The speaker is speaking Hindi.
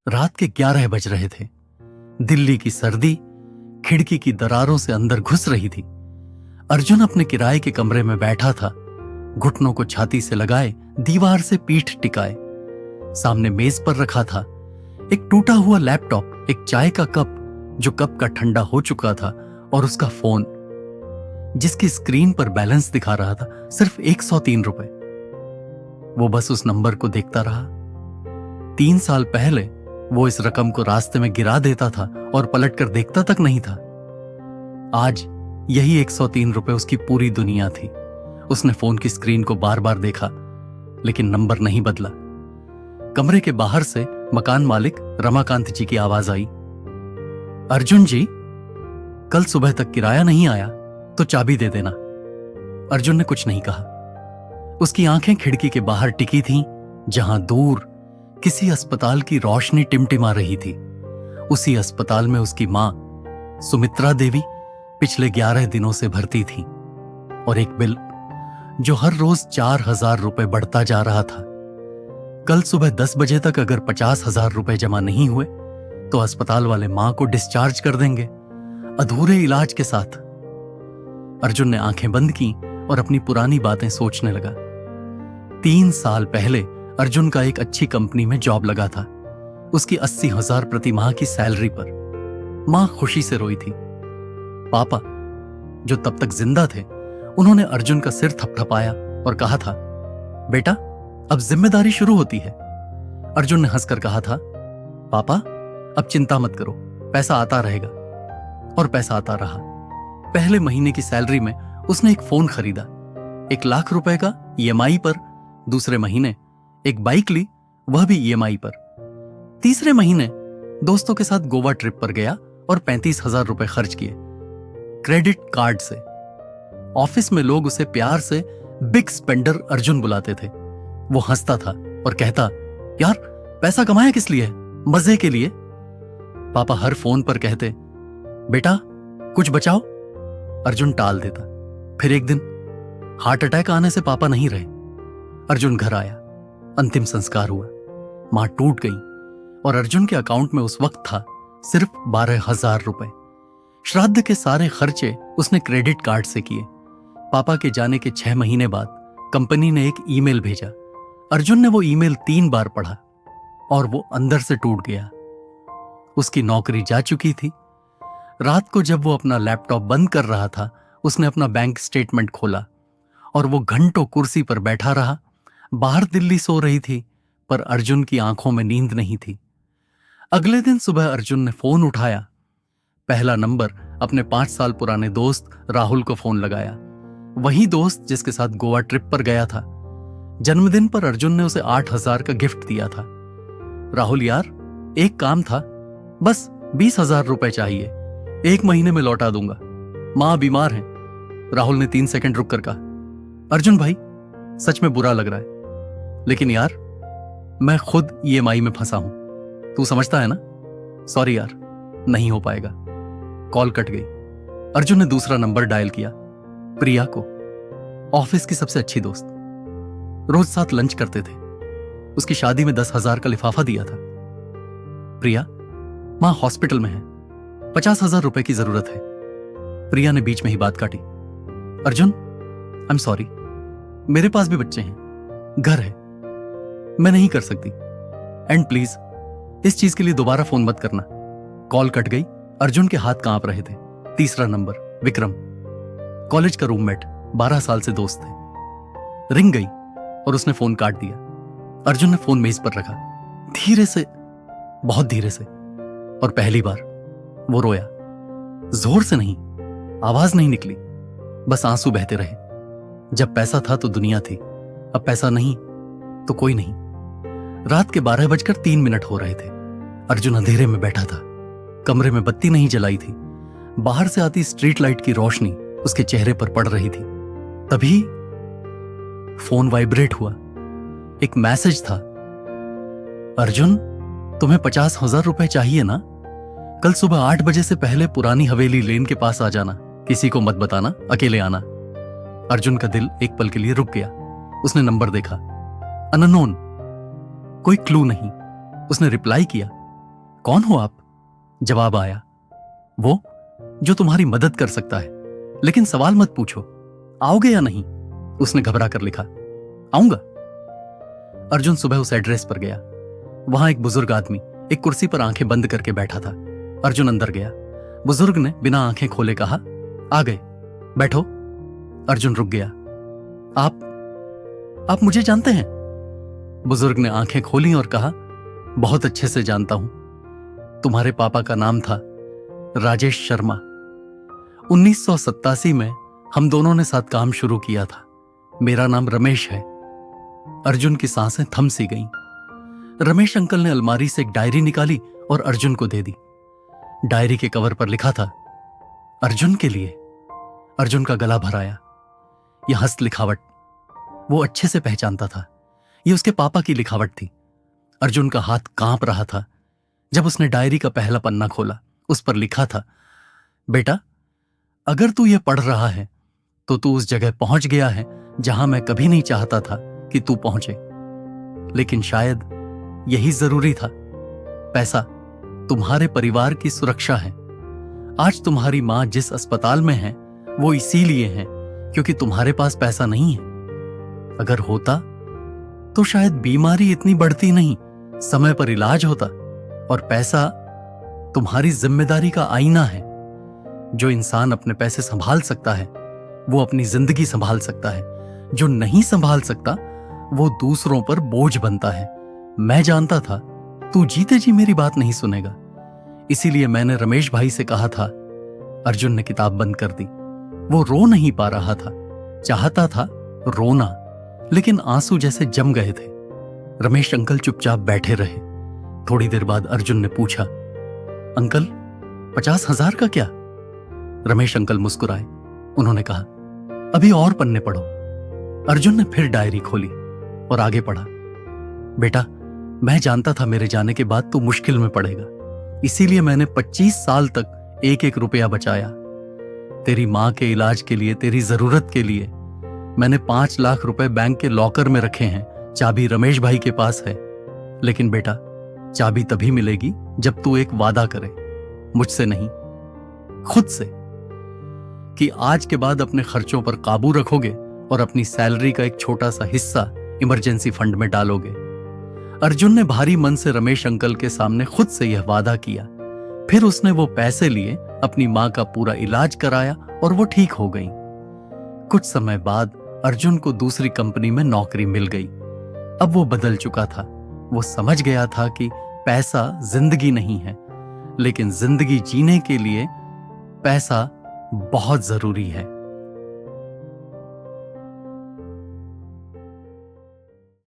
रात के 11 बज रहे थे। दिल्ली की सर्दी खिड़की की दरारों से अंदर घुस रही थी। अर्जुन अपने किराए के कमरे में बैठा था, घुटनों को छाती से लगाए, दीवार से पीठ टिकाए। सामने मेज पर रखा था एक टूटा हुआ लैपटॉप, एक चाय का कप जो कप का ठंडा हो चुका था, और उसका फोन जिसकी स्क्रीन पर बैलेंस दिखा रहा था सिर्फ 103 रुपए। वो बस उस नंबर को देखता रहा। 3 साल पहले वो इस रकम को रास्ते में गिरा देता था और पलटकर देखता तक नहीं था। आज यही 103 रुपए उसकी पूरी दुनिया थी। उसने फोन की स्क्रीन को बार बार देखा, लेकिन नंबर नहीं बदला। कमरे के बाहर से मकान मालिक रमाकांत जी की आवाज आई, अर्जुन जी, कल सुबह तक किराया नहीं आया तो चाबी दे देना। अर्जुन ने कुछ नहीं कहा। उसकी आंखें खिड़की के बाहर टिकी थीं, जहां दूर किसी अस्पताल की रोशनी टिमटिमा रही थी। उसी अस्पताल में उसकी मां सुमित्रा देवी पिछले 11 दिनों से भर्ती थी, और एक बिल जो हर रोज 4,000 रुपए बढ़ता जा रहा था। कल सुबह 10 बजे तक अगर 50,000 रुपए जमा नहीं हुए तो अस्पताल वाले मां को डिस्चार्ज कर देंगे, अधूरे इलाज के साथ। अर्जुन ने आंखें बंद की और अपनी पुरानी बातें सोचने लगा। 3 साल पहले अर्जुन का एक अच्छी कंपनी में जॉब लगा था, उसकी 80,000 प्रति माह की सैलरी पर। मां खुशी से रोई थी। पापा, जो तब तक जिंदा थे, उन्होंने अर्जुन का सिर थपथपाया और कहा था, बेटा, अब जिम्मेदारी शुरू होती है। अर्जुन ने हंसकर कहा था, पापा, अब चिंता मत करो, पैसा आता रहेगा। और पैसा आता रहा। पहले महीने की सैलरी में उसने एक फोन खरीदा, 1 लाख रुपए का EMI पर। दूसरे महीने एक बाइक ली, वह भी EMI पर। तीसरे महीने दोस्तों के साथ गोवा ट्रिप पर गया और 35,000 रुपए खर्च किए क्रेडिट कार्ड से। ऑफिस में लोग उसे प्यार से बिग स्पेंडर अर्जुन बुलाते थे। वो हंसता था और कहता, यार, पैसा कमाया किस लिए? मजे के लिए। पापा हर फोन पर कहते, बेटा, कुछ बचाओ। अर्जुन टाल देता। फिर एक दिन हार्ट अटैक आने से पापा नहीं रहे। अर्जुन घर आया, अंतिम संस्कार हुआ। मां टूट गई और अर्जुन के अकाउंट में उस वक्त था सिर्फ 12,000 रुपए। श्राद्ध के सारे खर्चे उसने क्रेडिट कार्ड से किए। पापा के जाने के 6 महीने बाद कंपनी ने एक ईमेल भेजा। अर्जुन ने वो ईमेल 3 बार पढ़ा और वो अंदर से टूट गया। उसकी नौकरी जा चुकी थी। रात को जब वो अपना लैपटॉप बंद कर रहा था, उसने अपना बैंक स्टेटमेंट खोला और वो घंटों कुर्सी पर बैठा रहा। बाहर दिल्ली सो रही थी, पर अर्जुन की आंखों में नींद नहीं थी। अगले दिन सुबह अर्जुन ने फोन उठाया। पहला नंबर अपने 5 साल पुराने दोस्त राहुल को फोन लगाया, वही दोस्त जिसके साथ गोवा ट्रिप पर गया था। जन्मदिन पर अर्जुन ने उसे 8,000 का गिफ्ट दिया था। राहुल यार, एक काम था, बस 20,000 रुपए चाहिए, 1 महीने में लौटा दूंगा, मां बीमार है। राहुल ने 3 सेकंड रुक कर कहा, अर्जुन भाई, सच में बुरा लग रहा है, लेकिन यार, मैं खुद EMI में फंसा हूं, तू समझता है ना? सॉरी यार, नहीं हो पाएगा। कॉल कट गई। अर्जुन ने दूसरा नंबर डायल किया, प्रिया को, ऑफिस की सबसे अच्छी दोस्त। रोज साथ लंच करते थे। उसकी शादी में 10,000 का लिफाफा दिया था। प्रिया, मां हॉस्पिटल में है, 50,000 रुपए की जरूरत है। प्रिया ने बीच में ही बात काटी, अर्जुन, आई एम सॉरी, मेरे पास भी बच्चे हैं, घर है, मैं नहीं कर सकती। एंड प्लीज इस चीज के लिए दोबारा फोन मत करना। कॉल कट गई। अर्जुन के हाथ कांप रहे थे। तीसरा नंबर विक्रम, कॉलेज का रूममेट, 12 साल से दोस्त थे। रिंग गई और उसने फोन काट दिया। अर्जुन ने फोन मेज पर रखा, धीरे से, बहुत धीरे से, और पहली बार वो रोया। जोर से नहीं, आवाज नहीं निकली, बस आंसू बहते रहे। जब पैसा था तो दुनिया थी, अब पैसा नहीं तो कोई नहीं। रात के 12:03 हो रहे थे। अर्जुन अंधेरे में बैठा था। कमरे में बत्ती नहीं जलाई थी। बाहर से आती स्ट्रीट लाइट की रोशनी उसके चेहरे पर पड़ रही थी। तभी फोन वाइब्रेट हुआ। एक मैसेज था, अर्जुन, तुम्हें 50,000 रुपए चाहिए ना? कल सुबह 8 बजे से पहले पुरानी हवेली लेन के पास आ जाना, किसी को मत बताना, अकेले आना। अर्जुन का दिल एक पल के लिए रुक गया। उसने नंबर देखा, अननोन, कोई क्लू नहीं। उसने रिप्लाई किया, कौन हो आप? जवाब आया, वो जो तुम्हारी मदद कर सकता है, लेकिन सवाल मत पूछो। आओगे या नहीं? उसने घबरा कर लिखा, आऊंगा। अर्जुन सुबह उस एड्रेस पर गया। वहां एक बुजुर्ग आदमी एक कुर्सी पर आंखें बंद करके बैठा था। अर्जुन अंदर गया। बुजुर्ग ने बिना आंखें खोले कहा, आ गए, बैठो। अर्जुन रुक गया। आप मुझे जानते हैं? बुजुर्ग ने आंखें खोली और कहा, बहुत अच्छे से जानता हूं। तुम्हारे पापा का नाम था राजेश शर्मा। 1987 में हम दोनों ने साथ काम शुरू किया था। मेरा नाम रमेश है। अर्जुन की सांसें थम सी गईं। रमेश अंकल ने अलमारी से एक डायरी निकाली और अर्जुन को दे दी। डायरी के कवर पर लिखा था, अर्जुन के लिए। अर्जुन का गला भर आया। यह हस्त लिखावट वो अच्छे से पहचानता था। यह उसके पापा की लिखावट थी। अर्जुन का हाथ कांप रहा था जब उसने डायरी का पहला पन्ना खोला। उस पर लिखा था, बेटा, अगर तू यह पढ़ रहा है तो तू उस जगह पहुंच गया है जहां मैं कभी नहीं चाहता था कि तू पहुंचे, लेकिन शायद यही जरूरी था। पैसा तुम्हारे परिवार की सुरक्षा है। आज तुम्हारी मां जिस अस्पताल में है वो इसीलिए है क्योंकि तुम्हारे पास पैसा नहीं है। अगर होता तो शायद बीमारी इतनी बढ़ती नहीं, समय पर इलाज होता। और पैसा तुम्हारी जिम्मेदारी का आईना है। जो इंसान अपने पैसे संभाल सकता है वो अपनी जिंदगी संभाल सकता है। जो नहीं संभाल सकता वो दूसरों पर बोझ बनता है। मैं जानता था तू जीते जी मेरी बात नहीं सुनेगा, इसीलिए मैंने रमेश भाई से कहा था। अर्जुन ने किताब बंद कर दी। वो रो नहीं पा रहा था। चाहता था रोना, लेकिन आंसू जैसे जम गए थे। रमेश अंकल चुपचाप बैठे रहे। थोड़ी देर बाद अर्जुन ने पूछा, अंकल 50,000 का क्या? रमेश अंकल मुस्कुराए। उन्होंने कहा, अभी और पन्ने पढ़ो। अर्जुन ने फिर डायरी खोली और आगे पढ़ा। बेटा, मैं जानता था मेरे जाने के बाद तू मुश्किल में पड़ेगा, इसीलिए मैंने 25 साल तक एक एक रुपया बचाया। तेरी मां के इलाज के लिए, तेरी जरूरत के लिए मैंने 5 लाख रुपए बैंक के लॉकर में रखे हैं। चाबी रमेश भाई के पास है। लेकिन बेटा, चाबी तभी मिलेगी जब तू एक वादा करे, मुझसे नहीं, खुद से, कि आज के बाद अपने खर्चों पर काबू रखोगे और अपनी सैलरी का एक छोटा सा हिस्सा इमरजेंसी फंड में डालोगे। अर्जुन ने भारी मन से रमेश अंकल के सामने खुद से यह वादा किया। फिर उसने वो पैसे लिए, अपनी मां का पूरा इलाज कराया और वो ठीक हो गई। कुछ समय बाद अर्जुन को दूसरी कंपनी में नौकरी मिल गई। अब वो बदल चुका था। वो समझ गया था कि पैसा जिंदगी नहीं है, लेकिन जिंदगी जीने के लिए पैसा बहुत जरूरी है।